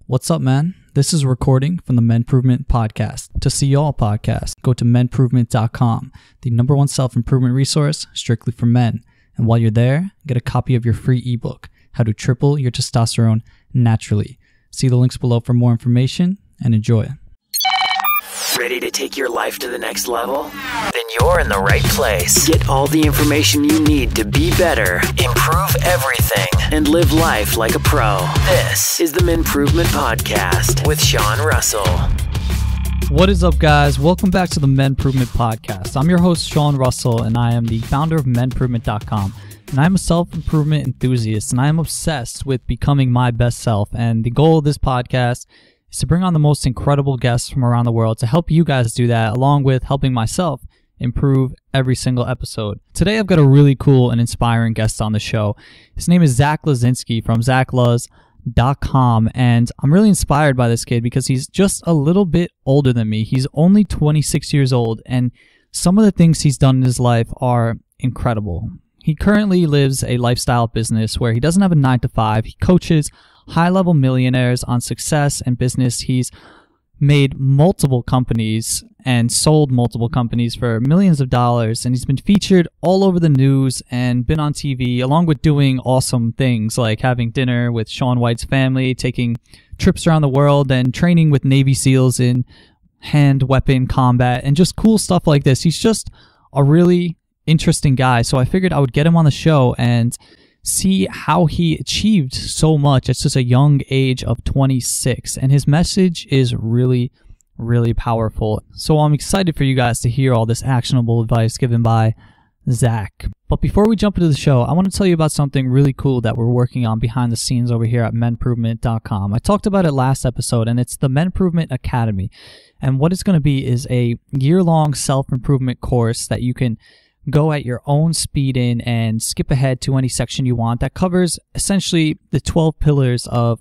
What's up, man? This is a recording from the MenProvement Podcast. To see all podcasts, go to MenProvement.com, the #1 self-improvement resource strictly for men. And while you're there, get a copy of your free ebook, How to Triple Your Testosterone Naturally. See the links below for more information and enjoy. Ready to take your life to the next level? Then you're in the right place. Get all the information you need to be better, improve everything, and live life like a pro. This is the MenProvement Podcast with Sean Russell. What is up, guys? Welcome back to the MenProvement Podcast. I'm your host, Sean Russell, and I am the founder of MenProvement.com. And I'm a self-improvement enthusiast, and I am obsessed with becoming my best self. And the goal of this podcast is to bring on the most incredible guests from around the world to help you guys do that, along with helping myself improve every single episode. Today, I've got a really cool and inspiring guest on the show. His name is Zach Luzinsky from ZachLuz.com, and I'm really inspired by this kid because he's just a little bit older than me. He's only 26 years old, and some of the things he's done in his life are incredible. He currently lives a lifestyle business where he doesn't have a 9-to-5. He coaches high-level millionaires on success and business. He's made multiple companies and sold multiple companies for millions of dollars, and he's been featured all over the news and been on TV, along with doing awesome things like having dinner with Shaun White's family, taking trips around the world, and training with Navy SEALs in hand weapon combat, and just cool stuff like this. He's just a really interesting guy, so I figured I would get him on the show and see how he achieved so much at just a young age of 26. And his message is really, really powerful. So I'm excited for you guys to hear all this actionable advice given by Zach. But before we jump into the show, I want to tell you about something really cool that we're working on behind the scenes over here at MenProvement.com. I talked about it last episode, and it's the MenProvement Academy. And what it's going to be is a year-long self-improvement course that you can go at your own speed in and skip ahead to any section you want that covers essentially the 12 pillars of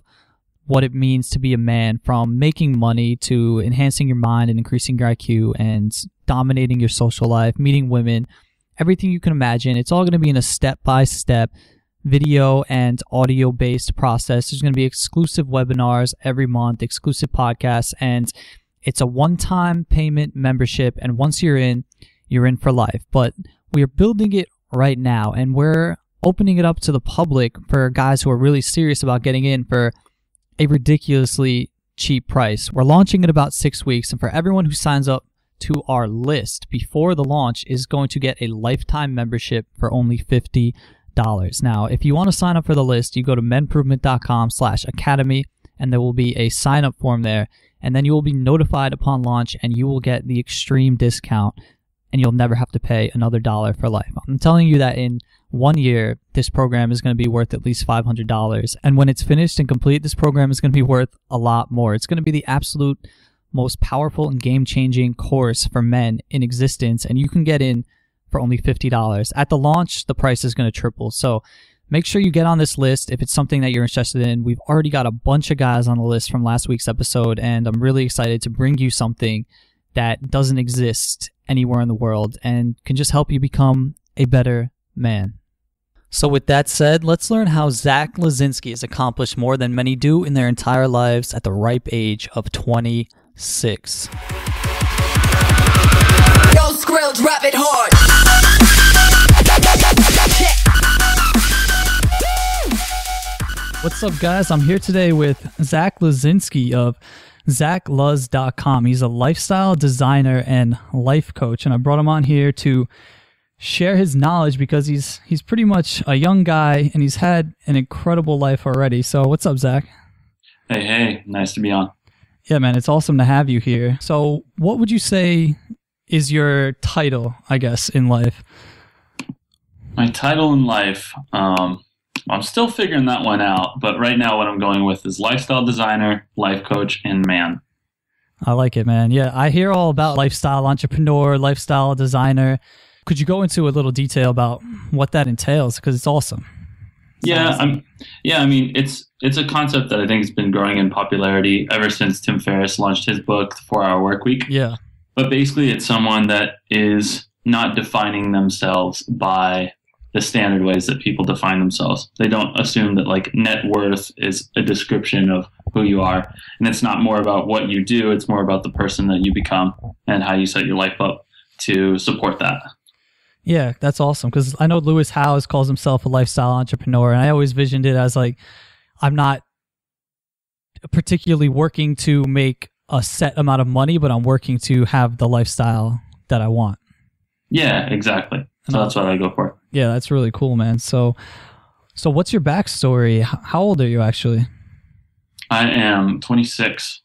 what it means to be a man, from making money to enhancing your mind and increasing your IQ and dominating your social life, meeting women, everything you can imagine. It's all going to be in a step-by-step video and audio-based process. There's going to be exclusive webinars every month, exclusive podcasts, and it's a one-time payment membership, and once you're in for life. But we're building it right now, and we're opening it up to the public for guys who are really serious about getting in for a ridiculously cheap price. We're launching in about 6 weeks, and for everyone who signs up to our list before the launch is going to get a lifetime membership for only $50. Now, if you want to sign up for the list, you go to menprovement.com/academy, and there will be a sign-up form there, and then you will be notified upon launch, and you will get the extreme discount, and you'll never have to pay another dollar for life. I'm telling you that in 1 year, this program is going to be worth at least $500. And when it's finished and complete, this program is going to be worth a lot more. It's going to be the absolute most powerful and game-changing course for men in existence, and you can get in for only $50. At the launch, the price is going to triple. So make sure you get on this list if it's something that you're interested in. We've already got a bunch of guys on the list from last week's episode, and I'm really excited to bring you something that doesn't exist anywhere in the world and can just help you become a better man. So with that said, let's learn how Zach Luzinsky has accomplished more than many do in their entire lives at the ripe age of 26. Yo, Skrill, drop it hard. What's up, guys? I'm here today with Zach Luzinsky of ZachLuz.com. He's a lifestyle designer and life coach, and I brought him on here to share his knowledge because he's pretty much a young guy and he's had an incredible life already. So what's up, Zach? Hey, nice to be on. Yeah, man, it's awesome to have you here. So what would you say is your title, I guess, in life? My title in life, I'm still figuring that one out, but right now what I'm going with is lifestyle designer, life coach, and man. I like it, man. Yeah, I hear all about lifestyle entrepreneur, lifestyle designer. Could you go into a little detail about what that entails? Because it's awesome. I mean, it's a concept that I think has been growing in popularity ever since Tim Ferriss launched his book, The 4-Hour Workweek. Yeah. But basically, it's someone that is not defining themselves by the standard ways that people define themselves. They don't assume that like net worth is a description of who you are. And it's not more about what you do. It's more about the person that you become and how you set your life up to support that. Yeah, that's awesome. Because I know Lewis Howes calls himself a lifestyle entrepreneur. And I always visioned it as like, I'm not particularly working to make a set amount of money, but I'm working to have the lifestyle that I want. Yeah, exactly. So that's what I go for. Yeah, that's really cool, man. So what's your backstory? How old are you actually? I am 26.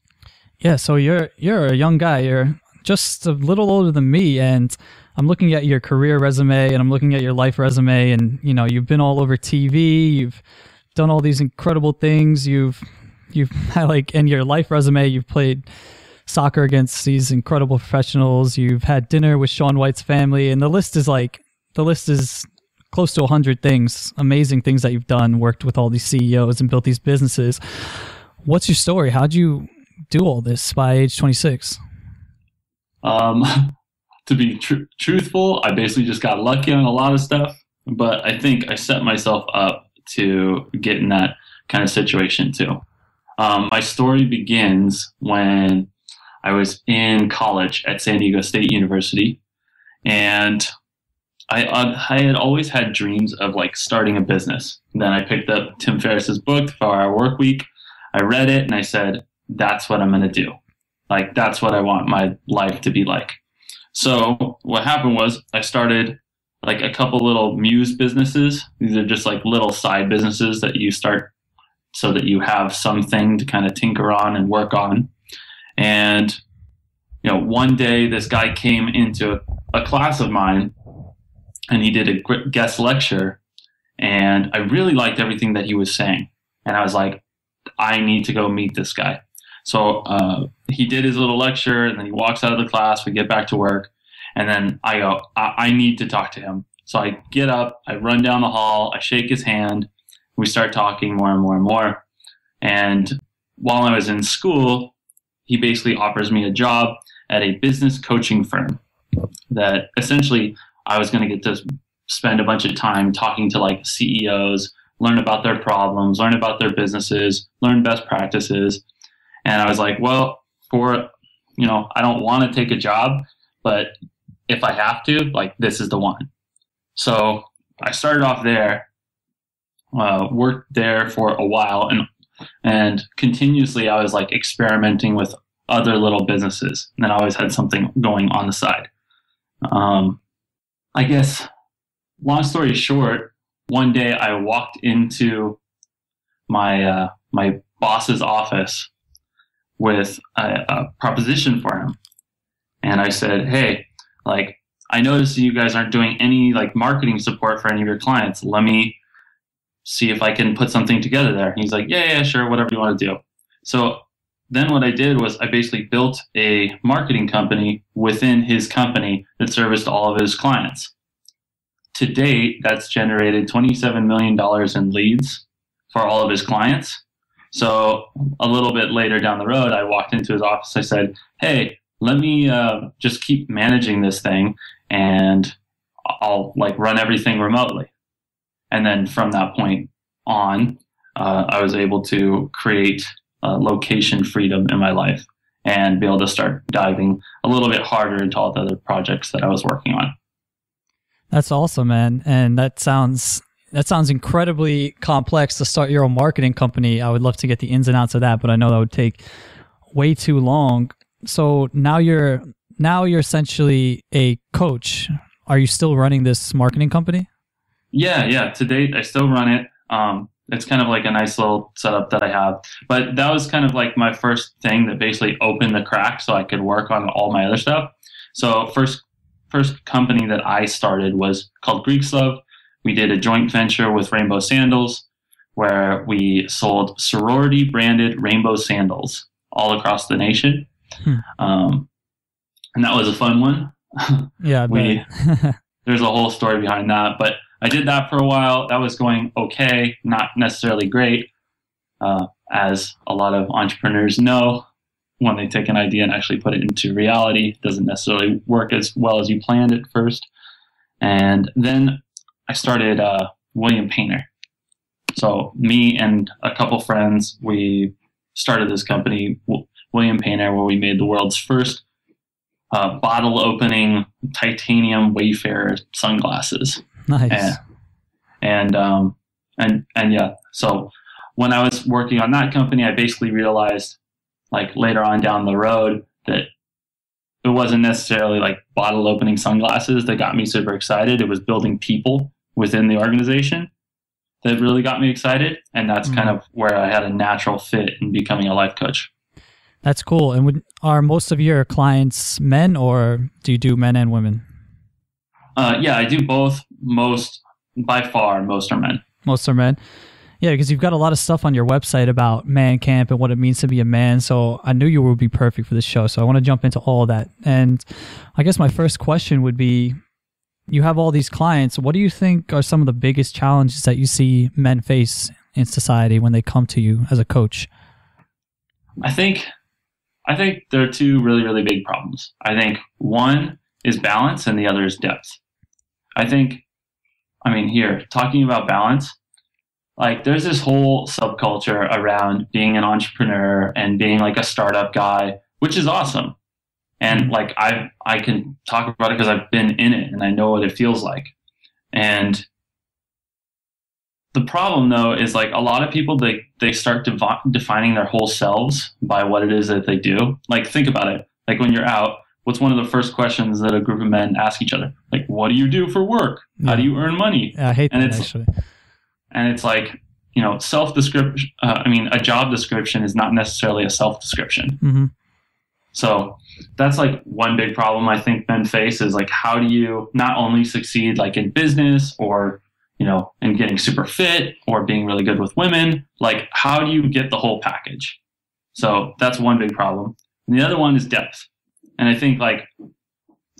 Yeah, so you're a young guy. You're just a little older than me, and I'm looking at your career resume and I'm looking at your life resume, and you know, you've been all over TV, you've done all these incredible things. You've had, like, in your life resume, you've played soccer against these incredible professionals. You've had dinner with Shaun White's family, and the list is close to 100 things, amazing things that you've done, worked with all these CEOs and built these businesses. What's your story? How'd you do all this by age 26? To be truthful, I basically just got lucky on a lot of stuff, but I think I set myself up to get in that kind of situation too. My story begins when I was in college at San Diego State University, and I had always had dreams of like starting a business. And then I picked up Tim Ferriss's book, The 4-Hour Workweek. I read it and I said, that's what I'm going to do. Like, that's what I want my life to be like. So what happened was I started like a couple little muse businesses. These are just like little side businesses that you start so that you have something to kind of tinker on and work on. And, you know, one day this guy came into a class of mine and he did a guest lecture, and I really liked everything that he was saying. And I was like, I need to go meet this guy. So he did his little lecture, and then he walks out of the class. We get back to work, and then I go, I need to talk to him. So I get up, I run down the hall, I shake his hand. We start talking more and more and more. And while I was in school, he basically offers me a job at a business coaching firm that essentially I was going to get to spend a bunch of time talking to like CEOs, learn about their problems, learn about their businesses, learn best practices. And I was like, well, I don't want to take a job, but if I have to, like, this is the one. So I started off there, worked there for a while, and continuously I was like experimenting with other little businesses. And then I always had something going on the side. I guess, long story short, one day I walked into my boss's office with a proposition for him. And I said, hey, like, I noticed you guys aren't doing any like marketing support for any of your clients. Let me see if I can put something together there. And he's like, yeah, sure, whatever you want to do. So then what I did was I basically built a marketing company within his company that serviced all of his clients. To date, that's generated $27 million in leads for all of his clients. So a little bit later down the road, I walked into his office. I said, hey, let me just keep managing this thing, and I'll like run everything remotely. And then from that point on, I was able to create location freedom in my life and be able to start diving a little bit harder into all the other projects that I was working on. That's awesome, man. And that sounds incredibly complex to start your own marketing company. I would love to get the ins and outs of that, but I know that would take way too long. So now you're essentially a coach. Are you still running this marketing company? Yeah. To date, I still run it. It's kind of like a nice little setup that I have. But that was kind of like my first thing that basically opened the crack so I could work on all my other stuff. So first company that I started was called Greek's Love. We did a joint venture with Rainbow Sandals where we sold sorority branded rainbow sandals all across the nation. And that was a fun one. Yeah, there's a whole story behind that, but I did that for a while. That was going okay, not necessarily great. As a lot of entrepreneurs know, when they take an idea and actually put it into reality, it doesn't necessarily work as well as you planned at first. And then I started William Painter. So me and a couple friends, we started this company, William Painter, where we made the world's first bottle opening titanium Wayfarer sunglasses. Nice. And yeah. So when I was working on that company, I basically realized, like, later on down the road, that it wasn't necessarily like bottle opening sunglasses that got me super excited. It was building people within the organization that really got me excited. And that's kind of where I had a natural fit in becoming a life coach. That's cool. And are most of your clients men, or do you do men and women? Yeah, I do both. By far, most are men. Most are men. Yeah, because you've got a lot of stuff on your website about man camp and what it means to be a man. So I knew you would be perfect for this show. So I want to jump into all of that. And I guess my first question would be, you have all these clients. What do you think are some of the biggest challenges that you see men face in society when they come to you as a coach? I think there are two really, really big problems. I think one is balance and the other is depth. Here, talking about balance, like, there's this whole subculture around being an entrepreneur and being like a startup guy, which is awesome. And like, I can talk about it because I've been in it and I know what it feels like. And the problem, though, is like a lot of people, they start defining their whole selves by what it is that they do. Like, think about it. Like, when you're out, what's one of the first questions that a group of men ask each other? Like, what do you do for work? How do you earn money? Yeah, I hate that, actually. And it's like, self-description. A job description is not necessarily a self-description. Mm-hmm. So that's like one big problem I think men face, is like, how do you not only succeed like in business or, in getting super fit or being really good with women, like, how do you get the whole package? So that's one big problem. And the other one is depth. And I think, like,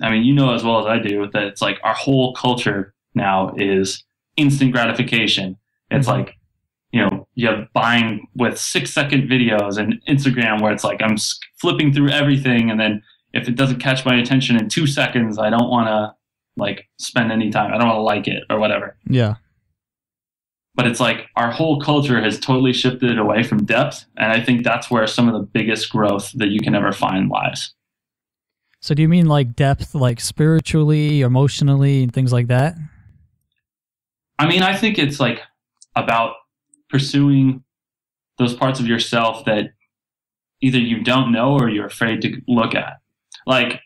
as well as I do, that it's like our whole culture now is instant gratification. It's like, you have buying with 6-second videos and Instagram where it's like, I'm flipping through everything. And then if it doesn't catch my attention in 2 seconds, I don't want to like spend any time. I don't want to like it or whatever. Yeah. But it's like our whole culture has totally shifted away from depth. And I think that's where some of the biggest growth that you can ever find lies. So do you mean like depth, like spiritually, emotionally, and things like that? I think it's like about pursuing those parts of yourself that either you don't know or you're afraid to look at. Like,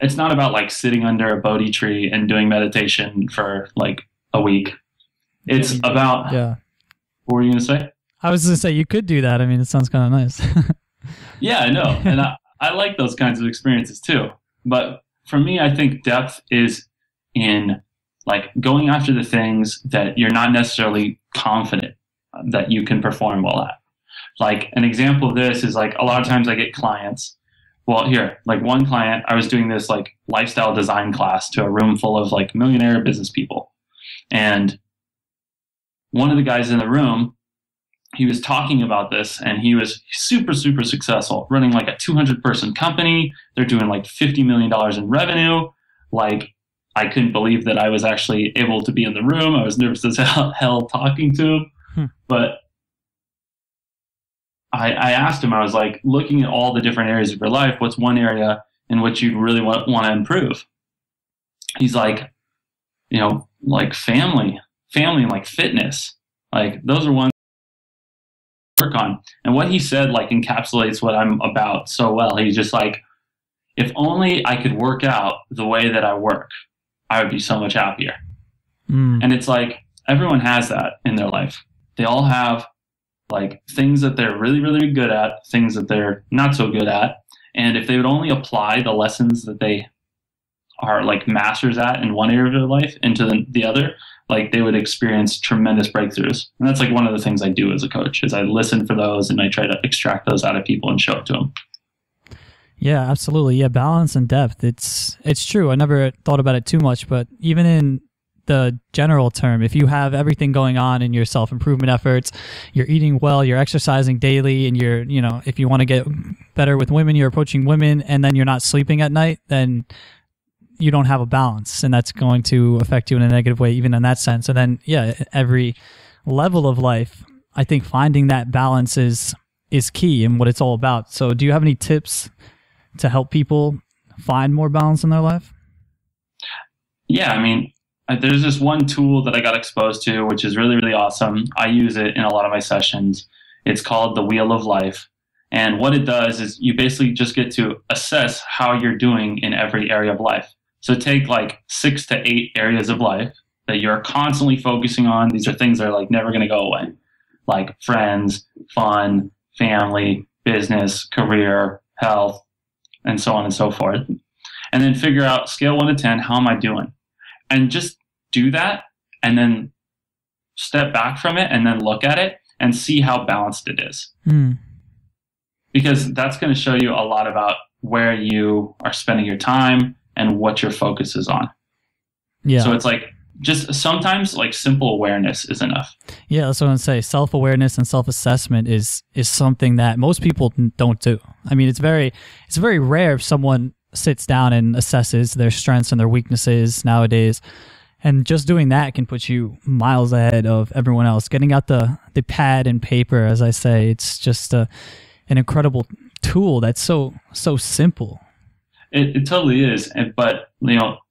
it's not about like sitting under a Bodhi tree and doing meditation for like a week. It's about, What were you going to say? I was going to say, you could do that. It sounds kind of nice. Yeah, I know. And I like those kinds of experiences too. But for me, I think depth is in like going after the things that you're not necessarily confident that you can perform well at. Like, an example of this is like, a lot of times I get clients. Well, here, like one client, I was doing this like lifestyle design class to a room full of like millionaire business people. And one of the guys in the room, he was talking about this, and he was super, super successful, running like a 200-person company. They're doing like $50 million in revenue. Like, I couldn't believe that I was actually able to be in the room. I was nervous as hell talking to him. But I asked him, I was like, looking at all the different areas of your life, what's one area in which you really want to improve? He's like, like family and like fitness. Like, those are ones work on. And what he said like encapsulates what I'm about so well. He's just like, if only I could work out the way that I work, I would be so much happier. And it's like, everyone has that in their life. They all have like things that they're really, really good at, things that they're not so good at. And if they would only apply the lessons that they are like masters at in one area of their life into the other, like, they would experience tremendous breakthroughs. And that's like one of the things I do as a coach, is I listen for those and I try to extract those out of people and show it to them. Yeah, absolutely. Yeah, balance and depth. It's true. I never thought about it too much, but even in the general term, if you have everything going on in your self-improvement efforts, you're eating well, you're exercising daily, and you're, if you want to get better with women, you're approaching women, and then you're not sleeping at night, then you don't have a balance, and that's going to affect you in a negative way, even in that sense. And then, every level of life, I think finding that balance is key and what it's all about. So do you have any tips to help people find more balance in their life? Yeah, I mean, there's this one tool that I got exposed to, which is really, really awesome. I use it in a lot of my sessions. It's called the Wheel of Life. And what it does is you basically just get to assess how you're doing in every area of life. So take like 6 to 8 areas of life that you're constantly focusing on. These are things that are like never going to go away, like friends, fun, family, business, career, health, and so on and so forth. And then figure out, scale 1 to 10, how am I doing? And just do that, and then step back from it, and then look at it and see how balanced it is. Because that's going to show you a lot about where you are spending your time and what your focus is on. Yeah. So it's like, just sometimes like simple awareness is enough. Yeah, that's what I'm going to say. Self-awareness and self-assessment is something that most people don't do. I mean, it's very rare if someone sits down and assesses their strengths and their weaknesses nowadays. And just doing that can put you miles ahead of everyone else. Getting out the pad and paper, as I say, it's just an incredible tool that's so simple. It totally is. But,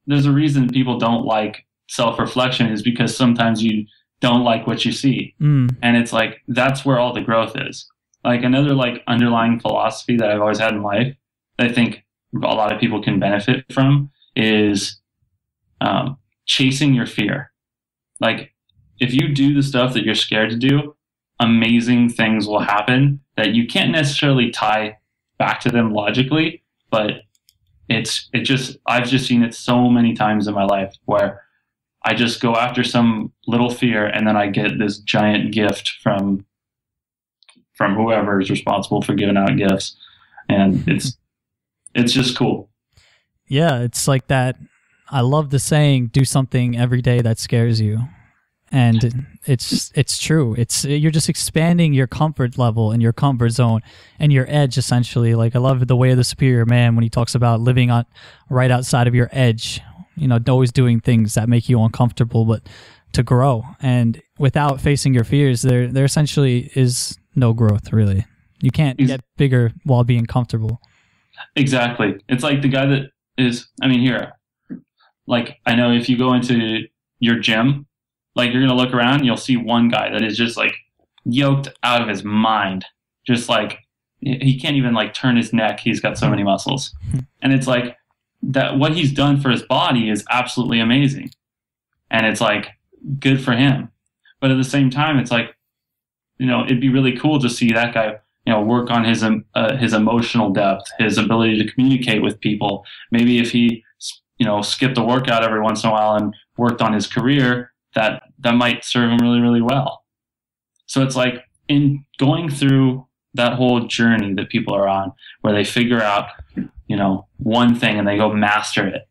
there's a reason people don't like self-reflection is because sometimes you don't like what you see. And it's like, that's where all the growth is. Like another like underlying philosophy that I've always had in life that I think a lot of people can benefit from is chasing your fear. Like if you do the stuff that you're scared to do, amazing things will happen that you can't necessarily tie back to them logically, but I've just seen it so many times in my life where I just go after some little fear and then I get this giant gift from whoever is responsible for giving out gifts. And it's just cool. Yeah, it's like that. I love the saying, do something every day that scares you. And it's true. You're just expanding your comfort level and your comfort zone and your edge, essentially. Like I love the way of the superior man when he talks about living on right outside of your edge, always doing things that make you uncomfortable, but to grow. And without facing your fears, there essentially is no growth, really. You can't get bigger while being comfortable. Exactly. It's like the guy that is, here, like I know if you go into your gym, like you're going to look around and you'll see one guy that is just like yoked out of his mind. Just like he can't even like turn his neck. He's got so many muscles. And it's like that what he's done for his body is absolutely amazing. And it's like good for him. But at the same time, it's like, it'd be really cool to see that guy, work on his emotional depth, his ability to communicate with people. Maybe if he, skipped a workout every once in a while and worked on his career, that might serve him really, really well. So it's like in going through that whole journey that people are on where they figure out, one thing and they go master it.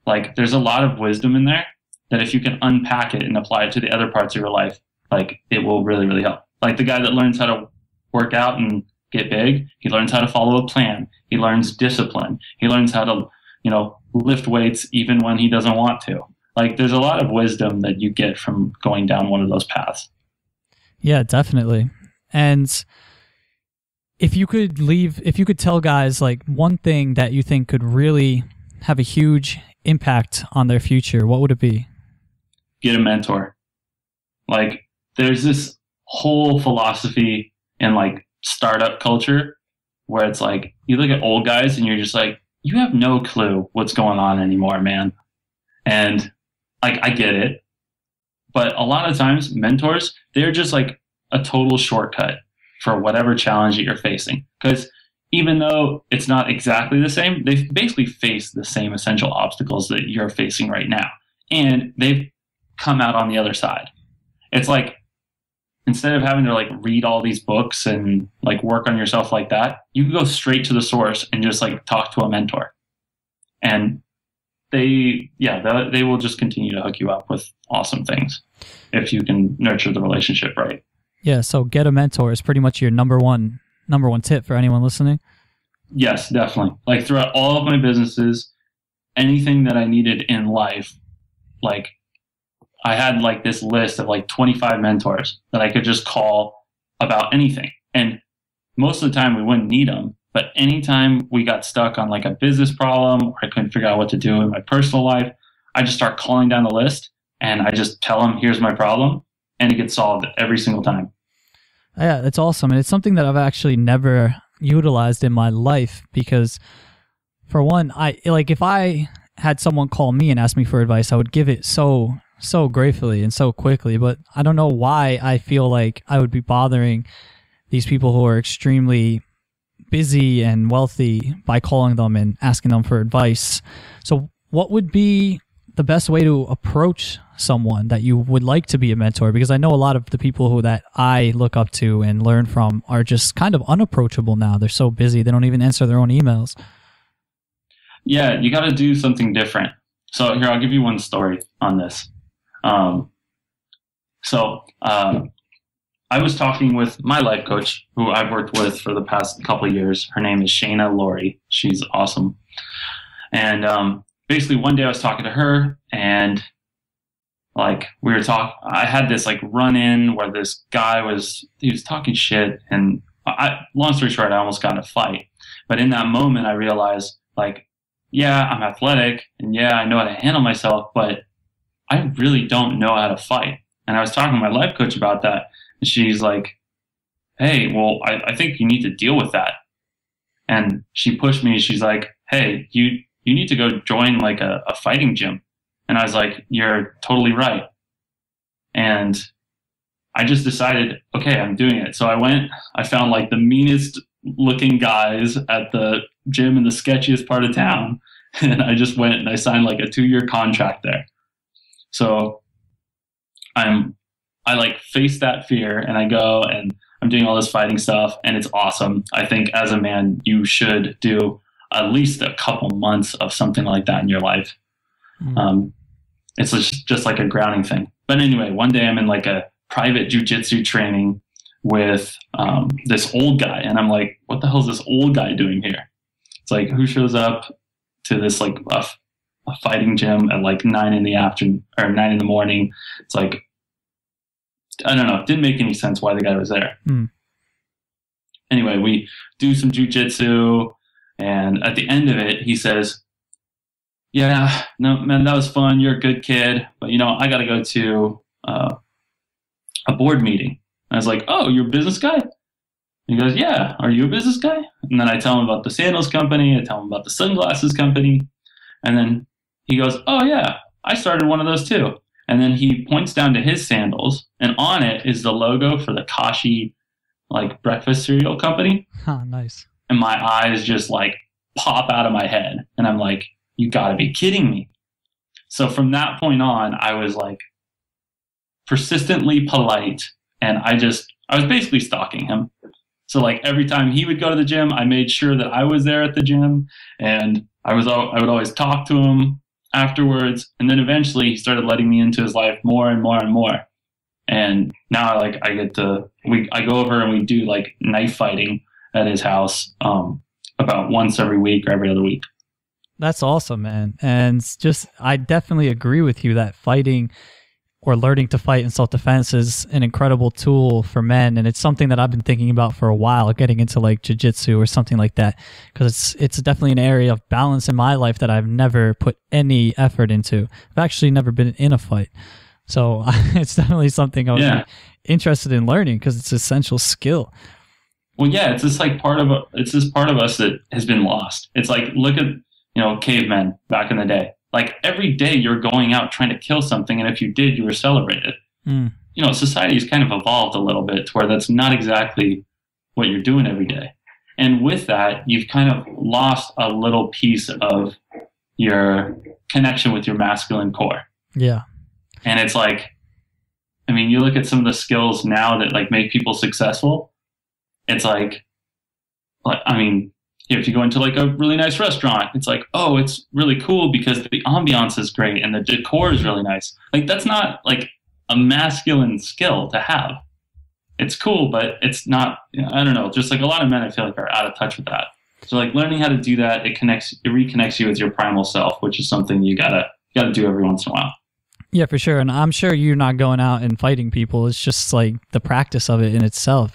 Like there's a lot of wisdom in there that if you can unpack it and apply it to the other parts of your life, like it will really, really help. Like the guy that learns how to work out and get big, he learns how to follow a plan. He learns discipline. He learns how to, lift weights even when he doesn't want to. Like there's a lot of wisdom that you get from going down one of those paths. Yeah, definitely. And if you could tell guys like one thing that you think could really have a huge impact on their future, what would it be? Get a mentor. Like there's this whole philosophy in like startup culture where it's like you look at old guys and you're just like, you have no clue what's going on anymore, man. And like I get it, but a lot of times mentors, they're just like a total shortcut for whatever challenge that you're facing. Because even though it's not exactly the same, they basically face the same essential obstacles that you're facing right now. And they've come out on the other side. It's like, instead of having to like read all these books and like work on yourself like that, you can go straight to the source and just like talk to a mentor. And they will just continue to hook you up with awesome things if you can nurture the relationship right. Yeah, so get a mentor is pretty much your number one tip for anyone listening. Yes, definitely. Like throughout all of my businesses, anything that I needed in life, like I had like this list of like 25 mentors that I could just call about anything. And most of the time we wouldn't need them. But anytime we got stuck on like a business problem or I couldn't figure out what to do in my personal life, I just start calling down the list and I just tell them, here's my problem. And it gets solved every single time. Yeah, that's awesome. And it's something that I've actually never utilized in my life because, for one, if I had someone call me and ask me for advice, I would give it so gratefully and so quickly. But I don't know why I feel like I would be bothering these people who are extremely busy and wealthy by calling them and asking them for advice. So what would be the best way to approach someone that you would like to be a mentor? Because I know a lot of the people that I look up to and learn from are just kind of unapproachable now. They're so busy. They don't even answer their own emails. Yeah, you got to do something different. So here, I'll give you one story on this. I was talking with my life coach, who I've worked with for the past couple of years. Her name is Shayna Laurie. She's awesome. And basically one day I was talking to her and like we were talking, I had this like run in where this guy was talking shit, and long story short, I almost got in a fight. But in that moment I realized like, yeah, I'm athletic and yeah, I know how to handle myself, but I really don't know how to fight. And I was talking to my life coach about that. And she's like, hey, well, I think you need to deal with that. And she pushed me. She's like, hey, you need to go join like a fighting gym. And I was like, you're totally right. And I just decided, okay, I'm doing it. So I found like the meanest looking guys at the gym in the sketchiest part of town. And I just went and I signed like a 2-year contract there. So I like face that fear and I go and I'm doing all this fighting stuff and it's awesome. I think as a man, you should do at least a couple months of something like that in your life. It's just like a grounding thing. But anyway, one day I'm in like a private jujitsu training with this old guy. And I'm like, what the hell is this old guy doing here? It's like, who shows up to this like a fighting gym at like 9 in the afternoon or 9 in the morning? It's like, I don't know. It didn't make any sense why the guy was there. Anyway, we do some jujitsu, and at the end of it, he says, yeah, no, man, that was fun. You're a good kid. But, I got to go to a board meeting. And I was like, oh, you're a business guy? And he goes, yeah. Are you a business guy? And then I tell him about the sandals company. I tell him about the sunglasses company. And then he goes, oh, yeah, I started one of those too. And then he points down to his sandals, and on it is the logo for the Kashi, like, breakfast cereal company. Oh, nice. And my eyes just, like, pop out of my head. And I'm like, you gotta be kidding me. So from that point on, I was, like, persistently polite, and I was basically stalking him. So, like, every time he would go to the gym, I made sure that I was there at the gym, and I would always talk to him afterwards. And then eventually he started letting me into his life more and more and more. And now I go over and we do like knife fighting at his house about once every week or every other week. That's awesome, man. And I definitely agree with you that fighting or learning to fight in self-defense is an incredible tool for men. And it's something that I've been thinking about for a while, getting into like jiu-jitsu or something like that. Because it's definitely an area of balance in my life that I've never put any effort into. I've actually never been in a fight. So it's definitely something I would be interested in learning because it's an essential skill. Well, yeah, it's this part of us that has been lost. It's like, look at, cavemen back in the day. Like every day you're going out trying to kill something, and if you did, you were celebrated. Society has kind of evolved a little bit to where that's not exactly what you're doing every day. And with that, you've kind of lost a little piece of your connection with your masculine core. Yeah. And it's like, I mean, you look at some of the skills now that like make people successful. It's like I mean, if you go into like a really nice restaurant, it's like, oh, it's really cool because the ambiance is great and the decor is really nice. Like that's not like a masculine skill to have. It's cool, but it's not, I don't know, just like a lot of men I feel like are out of touch with that. So like learning how to do that, it reconnects you with your primal self, which is something you gotta do every once in a while. Yeah, for sure. And I'm sure you're not going out and fighting people. It's just like the practice of it in itself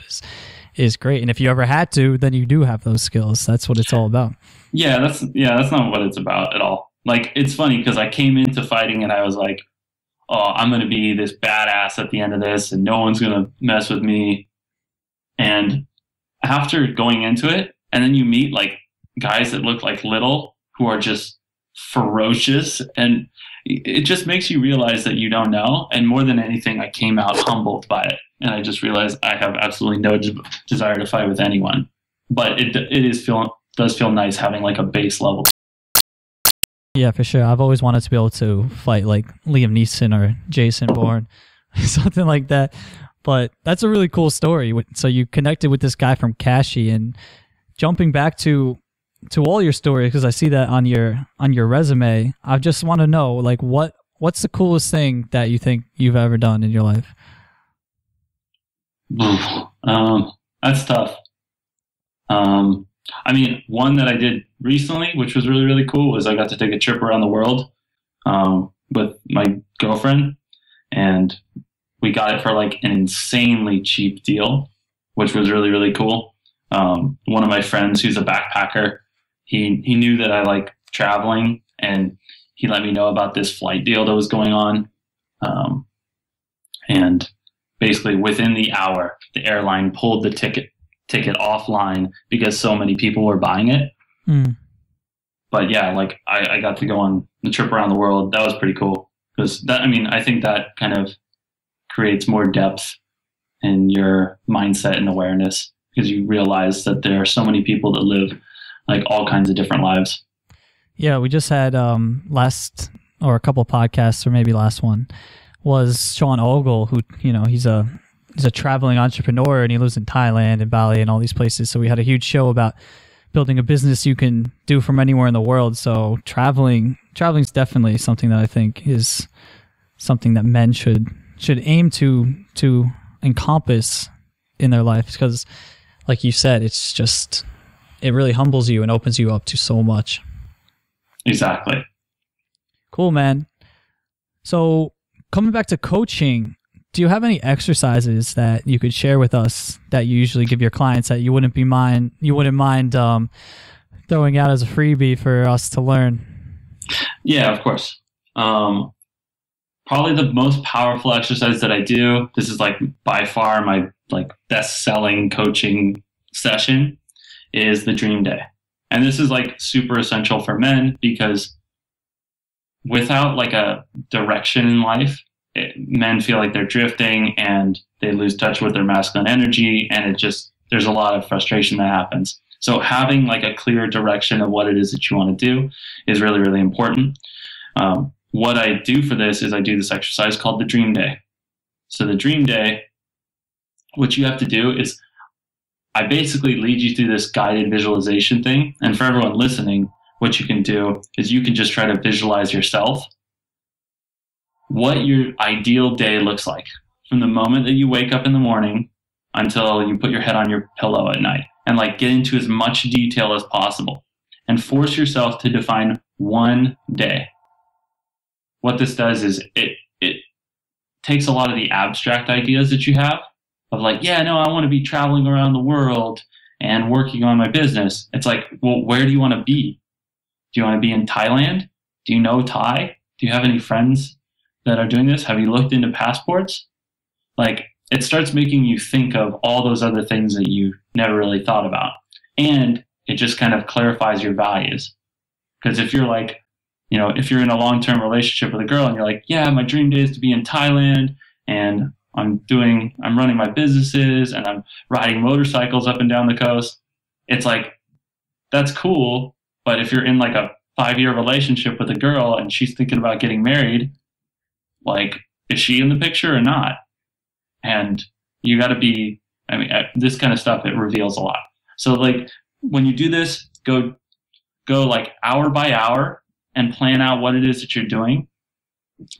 is great. And if you ever had to, then you do have those skills. That's what it's all about. Yeah, that's not what it's about at all. Like, it's funny because I came into fighting and I was like, oh, I'm going to be this badass at the end of this and no one's going to mess with me. And after going into it, and then you meet like guys that look like little who are just ferocious, and it just makes you realize that you don't know. And more than anything, I came out humbled by it. And I just realized I have absolutely no desire to fight with anyone. But it does feel nice having like a base level. Yeah, for sure. I've always wanted to be able to fight like Liam Neeson or Jason Bourne, something like that. But that's a really cool story. So you connected with this guy from Kashi, and jumping back to all your stories, because I see that on your resume, I just want to know, like, what's the coolest thing that you think you've ever done in your life? That's tough. I mean, one that I did recently, which was really, really cool, was I got to take a trip around the world with my girlfriend, and we got it for like an insanely cheap deal, which was really, really cool. One of my friends who's a backpacker, he knew that I like traveling, and he let me know about this flight deal that was going on. And basically within the hour, the airline pulled the ticket offline because so many people were buying it. But yeah, like I got to go on the trip around the world. That was pretty cool because I think that kind of creates more depth in your mindset and awareness, because you realize that there are so many people that live like all kinds of different lives. Yeah, we just had a couple of podcasts, or maybe last one was Sean Ogle, who, he's a traveling entrepreneur, and he lives in Thailand and Bali and all these places. So we had a huge show about building a business you can do from anywhere in the world. So traveling is definitely something that I think is something that men should aim to encompass in their life, because like you said, it really humbles you and opens you up to so much. Exactly. Cool, man. So coming back to coaching, do you have any exercises that you could share with us that you usually give your clients that you wouldn't mind throwing out as a freebie for us to learn? Yeah, of course. Probably the most powerful exercise that I do, this is like by far my like best selling coaching session, is the dream day. And this is like super essential for men, because without like a direction in life, men feel like they're drifting and they lose touch with their masculine energy, and there's a lot of frustration that happens. So having like a clear direction of what it is that you want to do is really, really important. What I do for this is I do this exercise called the dream day. So the dream day, what you have to do is I basically lead you through this guided visualization thing. And for everyone listening, what you can do is you can just try to visualize yourself what your ideal day looks like from the moment that you wake up in the morning until you put your head on your pillow at night, and like get into as much detail as possible and force yourself to define one day. What this does is it takes a lot of the abstract ideas that you have of like, yeah, no, I want to be traveling around the world and working on my business. It's like, well, where do you want to be? Do you want to be in Thailand? Do you know Thai? Do you have any friends that are doing this? Have you looked into passports? Like, it starts making you think of all those other things that you never really thought about. And it just kind of clarifies your values. Because if you're like, if you're in a long-term relationship with a girl and you're like, yeah, my dream day is to be in Thailand, and I'm running my businesses and I'm riding motorcycles up and down the coast. It's like, that's cool. But if you're in like a 5-year relationship with a girl and she's thinking about getting married, like, is she in the picture or not? And you got to be, this kind of stuff, it reveals a lot. So like when you do this, go like hour by hour and plan out what it is that you're doing,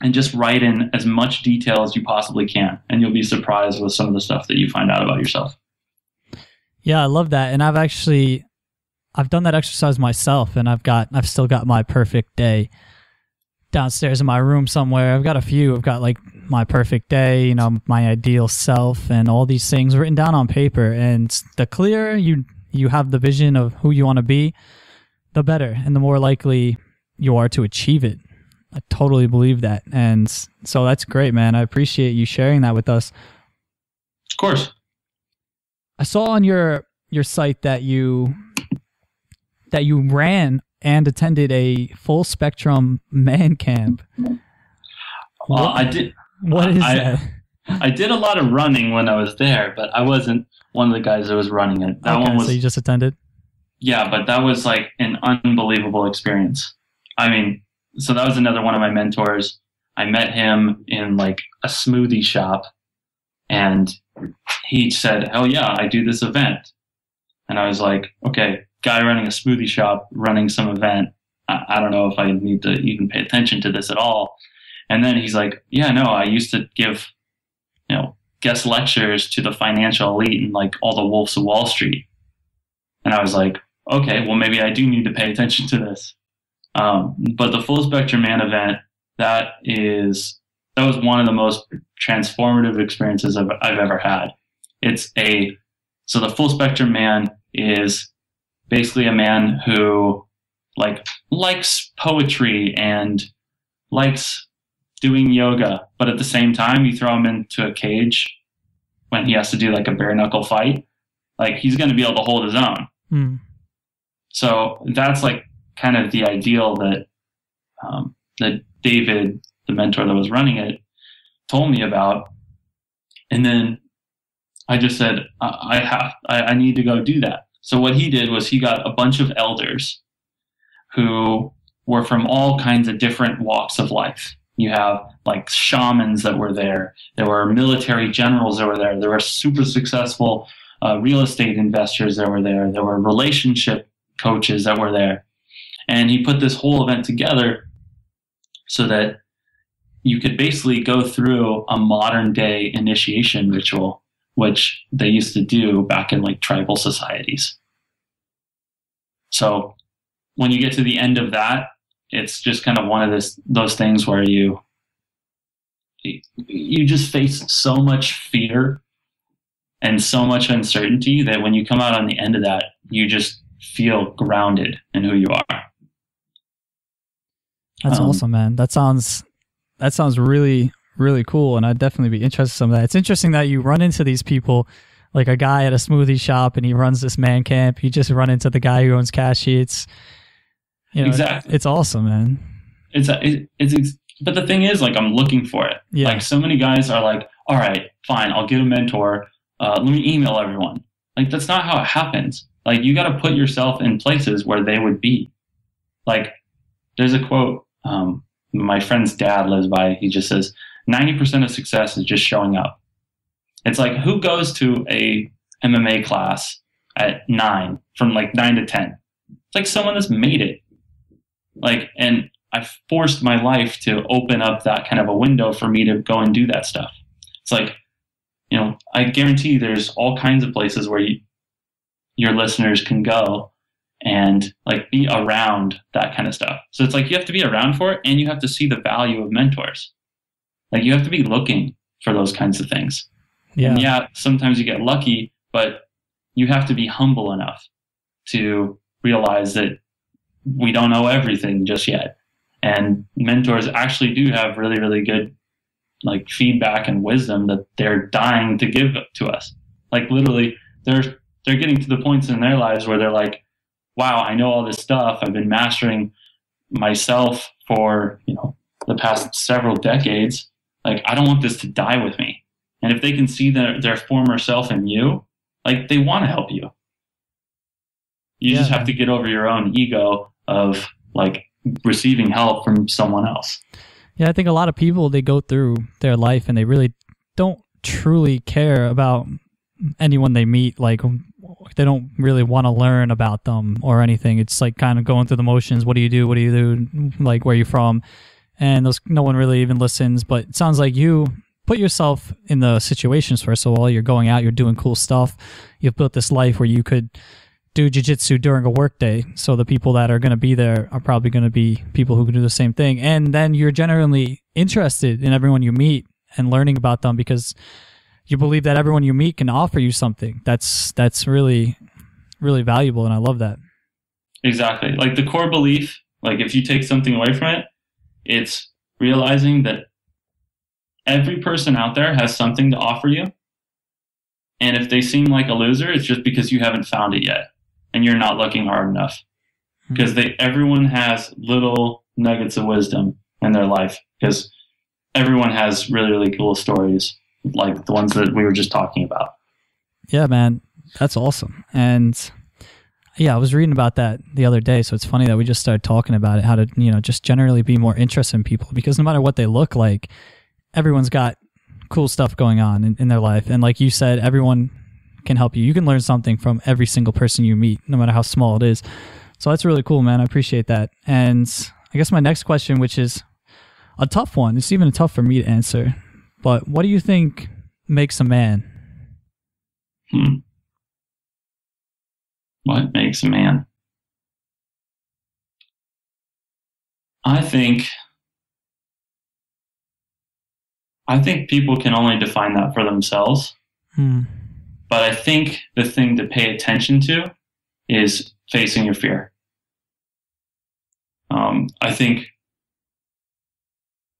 and just write in as much detail as you possibly can. And you'll be surprised with some of the stuff that you find out about yourself. Yeah, I love that. And I've I've done that exercise myself, and I've still got my perfect day downstairs in my room somewhere. I've got a few. I've got like my perfect day, my ideal self, and all these things written down on paper. And the clearer you have the vision of who you want to be, the better, and the more likely you are to achieve it. I totally believe that. And so that's great, man. I appreciate you sharing that with us. Of course. I saw on your site that you ran and attended a full spectrum man camp. I did. What is that? I did a lot of running when I was there, but I wasn't one of the guys that was running it. That one was, so you just attended? Yeah, but that was like an unbelievable experience. I mean, so that was another one of my mentors. I met him in like a smoothie shop, and he said, "Oh yeah, I do this event." And I was like, okay, guy running a smoothie shop, running some event. I don't know if I need to even pay attention to this at all. And then he's like, yeah, no, I used to give, guest lectures to the financial elite and like all the wolves of Wall Street. And I was like, okay, well, maybe I do need to pay attention to this. But the Full Spectrum Man event, that was one of the most transformative experiences I've ever had. So the Full Spectrum Man is basically a man who likes poetry and likes doing yoga, but at the same time, you throw him into a cage when he has to do like a bare knuckle fight, like he's going to be able to hold his own. Mm. So that's like kind of the ideal that David, the mentor that was running it, told me about. And then I just said, I need to go do that. So what he did was he got a bunch of elders who were from all kinds of different walks of life. You have like shamans that were there. There were military generals that were there. There were super successful real estate investors that were there. There were relationship coaches that were there. And he put this whole event together so that you could basically go through a modern day initiation ritual, which they used to do back in like tribal societies. So when you get to the end of that, it's just kind of one of those things where you just face so much fear and so much uncertainty that when you come out on the end of that, you just feel grounded in who you are. That's awesome, man. That sounds really, really cool, and I'd definitely be interested in some of that. It's interesting that you run into these people, like a guy at a smoothie shop, and he runs this man camp. You just run into the guy who owns cash sheets. Exactly. It's awesome, man. But the thing is, like, I'm looking for it. Yeah. Like, so many guys are like, all right, fine, I'll get a mentor. Let me email everyone. Like, that's not how it happens. Like, you got to put yourself in places where they would be. Like, there's a quote my friend's dad lives by. He just says, 90% of success is just showing up. It's like, who goes to a MMA class at 9, from like 9 to 10? It's like someone that's made it. Like, and I forced my life to open up that kind of a window for me to go and do that stuff. It's like, I guarantee there's all kinds of places where your listeners can go and like be around that kind of stuff. So it's like you have to be around for it, and you have to see the value of mentors. Like, you have to be looking for those kinds of things. Yeah. And yeah, sometimes you get lucky, but you have to be humble enough to realize that we don't know everything just yet. And mentors actually do have really, really good like feedback and wisdom that they're dying to give to us. Like, literally, they're getting to the points in their lives where they're like, wow, I know all this stuff. I've been mastering myself for, the past several decades. Like, I don't want this to die with me. And if they can see their former self in you, like, they want to help you. You just have to get over your own ego of like receiving help from someone else. Yeah, I think a lot of people, they go through their life and they really don't truly care about anyone they meet. Like, they don't really want to learn about them or anything. It's like kind of going through the motions. What do you do? What do you do? Like, where are you from? And no one really even listens. But it sounds like you put yourself in the situations. First of all, you're going out, you're doing cool stuff. You've built this life where you could do jiu-jitsu during a work day. So the people that are going to be there are probably going to be people who can do the same thing. And then you're generally interested in everyone you meet and learning about them because you believe that everyone you meet can offer you something. That's really, really valuable. And I love that. Exactly. Like the core belief, like if you take something away from it, it's realizing that every person out there has something to offer you. And if they seem like a loser, it's just because you haven't found it yet and you're not looking hard enough. Because everyone has little nuggets of wisdom in their life, because everyone has really, really cool stories like the ones that we were just talking about. Yeah, man, that's awesome. And yeah, I was reading about that the other day. So it's funny that we just started talking about it, how to, just generally be more interested in people, because no matter what they look like, everyone's got cool stuff going on in their life. And like you said, everyone can help you. You can learn something from every single person you meet, no matter how small it is. So that's really cool, man. I appreciate that. And I guess my next question, which is a tough one, it's even tough for me to answer, but what do you think makes a man? What makes a man? I think people can only define that for themselves. But I think the thing to pay attention to is facing your fear. I think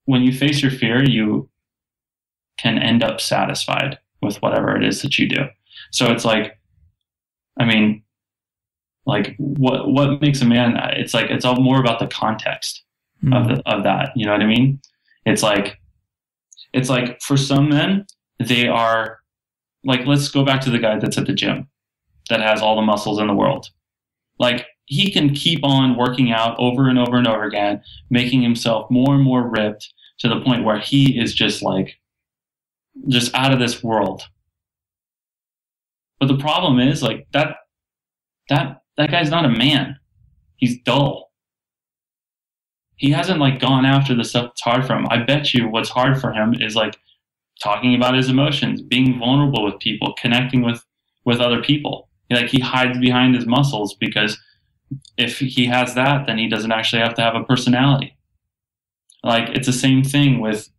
when you face your fear, you can end up satisfied with whatever it is that you do. So it's like, what makes a man? It's like, it's all more about the context of that. You know what I mean? It's like for some men, they are like, let's go back to the guy that's at the gym that has all the muscles in the world. Like, he can keep on working out over and over and over again, making himself more and more ripped to the point where he is just out of this world. But the problem is like that guy's not a man. He's dull. He hasn't gone after the stuff that's hard for him. I bet you what's hard for him is talking about his emotions, being vulnerable with people, connecting with other people. He hides behind his muscles because if he has that, then he doesn't actually have to have a personality. It's the same thing with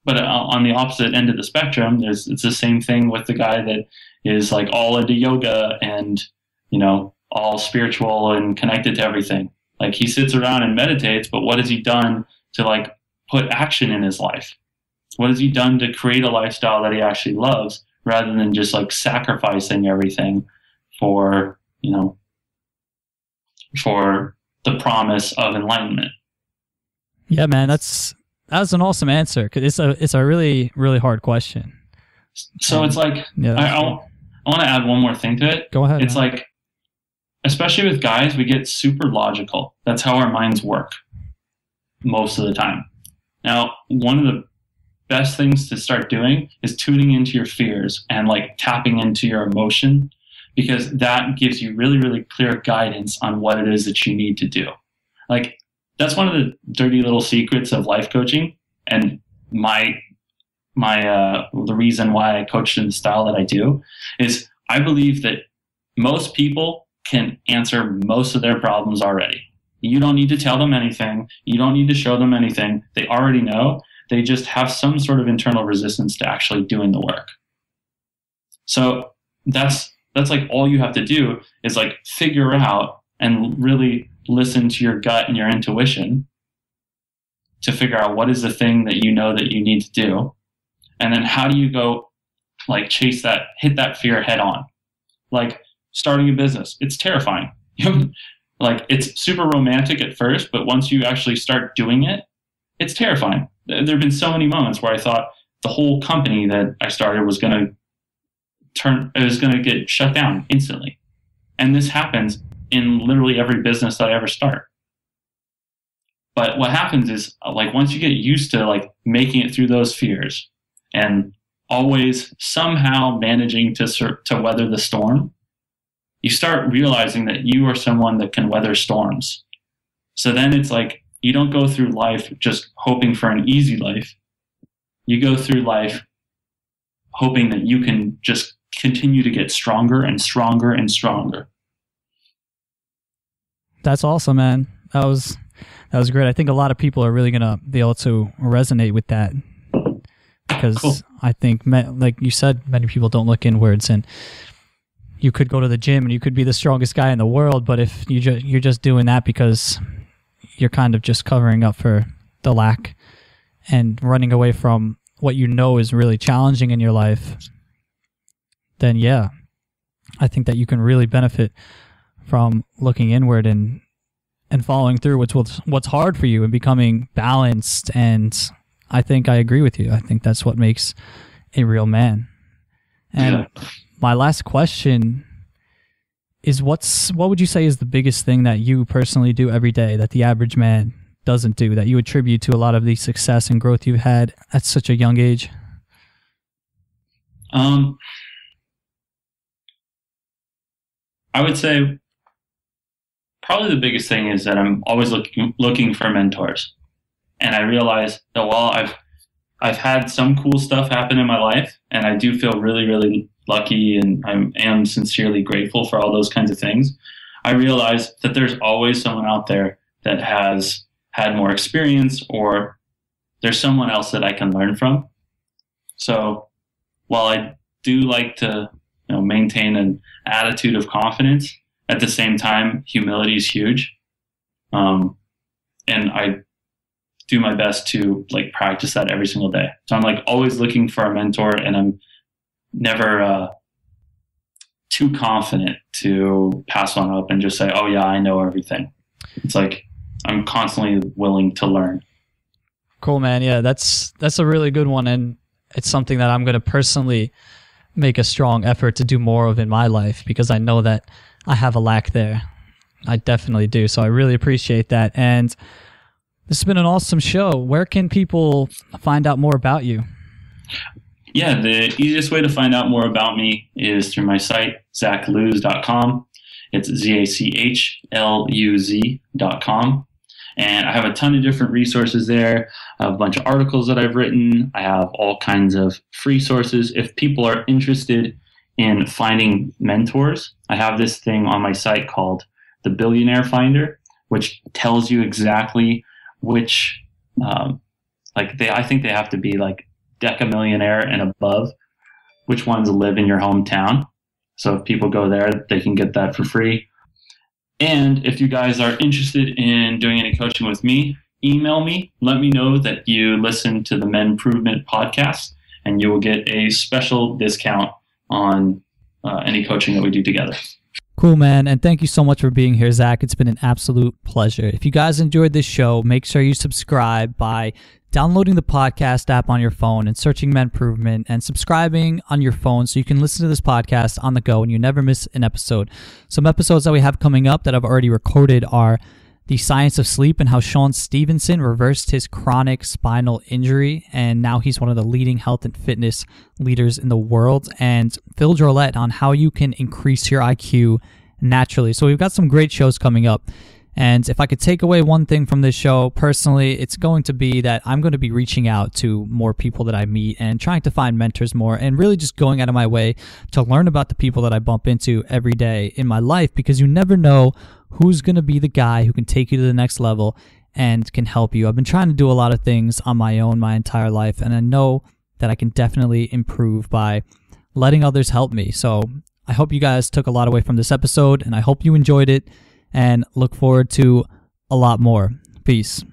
but on the opposite end of the spectrum, it's the same thing with the guy that is all into yoga and, all spiritual and connected to everything. He sits around and meditates, but what has he done to put action in his life? What has he done to create a lifestyle that he actually loves rather than just sacrificing everything for the promise of enlightenment? Yeah, man, that's an awesome answer, because it's a really, really hard question. So it's I want to add one more thing to it. Go ahead. It's especially with guys, we get super logical. That's how our minds work most of the time. Now, one of the best things to start doing is tuning into your fears and tapping into your emotion, because that gives you really, really clear guidance on what it is that you need to do. That's one of the dirty little secrets of life coaching, and the reason why I coach in the style that I do is I believe that most people can answer most of their problems already. You don't need to tell them anything. You don't need to show them anything. They already know. They just have some sort of internal resistance to actually doing the work. So that's all you have to do is figure out and really listen to your gut and your intuition to figure out what is the thing that you know that you need to do. And then how do you go chase that, hit that fear head on? Starting a business, it's terrifying. It's super romantic at first, but once you actually start doing it, it's terrifying. There have been so many moments where I thought the whole company that I started was going to get shut down instantly. And this happens in literally every business that I ever start. But what happens is once you get used to making it through those fears and always somehow managing to weather the storm, you start realizing that you are someone that can weather storms. So then it's you don't go through life just hoping for an easy life. You go through life hoping that you can just continue to get stronger and stronger and stronger. That's awesome, man. That was great. I think a lot of people are really going to be able to resonate with that because cool. I think, like you said, many people don't look inwards, and you could go to the gym and you could be the strongest guy in the world, but if you're just doing that because you're kind of just covering up for the lack and running away from what you know is really challenging in your life, then yeah, I think that you can really benefit from looking inward and following through what's hard for you and becoming balanced. And I think I agree with you. I think that's what makes a real man. And my last question is what would you say is the biggest thing that you personally do every day that the average man doesn't do, that you attribute to a lot of the success and growth you've had at such a young age? I would say probably the biggest thing is that I'm always looking for mentors. And I realize that while I've had some cool stuff happen in my life, and I do feel really, really lucky, and I am sincerely grateful for all those kinds of things, I realize that there's always someone out there that has had more experience, or there's someone else that I can learn from. So while I do like to maintain an attitude of confidence, at the same time, humility is huge. And I do my best to practice that every single day. So I'm always looking for a mentor, and I'm never too confident to pass one up and just say, oh yeah, I know everything. It's I'm constantly willing to learn. Cool, man. Yeah, that's a really good one. And it's something that I'm going to personally make a strong effort to do more of in my life, because I know that I have a lack there. I definitely do. So I really appreciate that. And this has been an awesome show. Where can people find out more about you? Yeah, the easiest way to find out more about me is through my site, zachluz.com. It's ZACHLUZ.com. And I have a ton of different resources there. I have a bunch of articles that I've written. I have all kinds of free sources. If people are interested in finding mentors, I have this thing on my site called the Billionaire Finder, which tells you exactly which, I think they have to be decamillionaire and above, which ones live in your hometown. So if people go there, they can get that for free. And if you guys are interested in doing any coaching with me, email me. Let me know that you listen to the MenProvement Podcast, and you will get a special discount on any coaching that we do together. Cool, man. And thank you so much for being here, Zach. It's been an absolute pleasure. If you guys enjoyed this show, make sure you subscribe by downloading the podcast app on your phone and searching MenProvement and subscribing on your phone so you can listen to this podcast on the go and you never miss an episode. Some episodes that we have coming up that I've already recorded are The Science of Sleep and how Sean Stevenson reversed his chronic spinal injury, and now he's one of the leading health and fitness leaders in the world, and Phil Drolette on how you can increase your IQ naturally. So we've got some great shows coming up. And if I could take away one thing from this show, personally, it's going to be that I'm going to be reaching out to more people that I meet and trying to find mentors more, and really just going out of my way to learn about the people that I bump into every day in my life, because you never know who's going to be the guy who can take you to the next level and can help you. I've been trying to do a lot of things on my own my entire life, and I know that I can definitely improve by letting others help me. So I hope you guys took a lot away from this episode, and I hope you enjoyed it, and look forward to a lot more. Peace.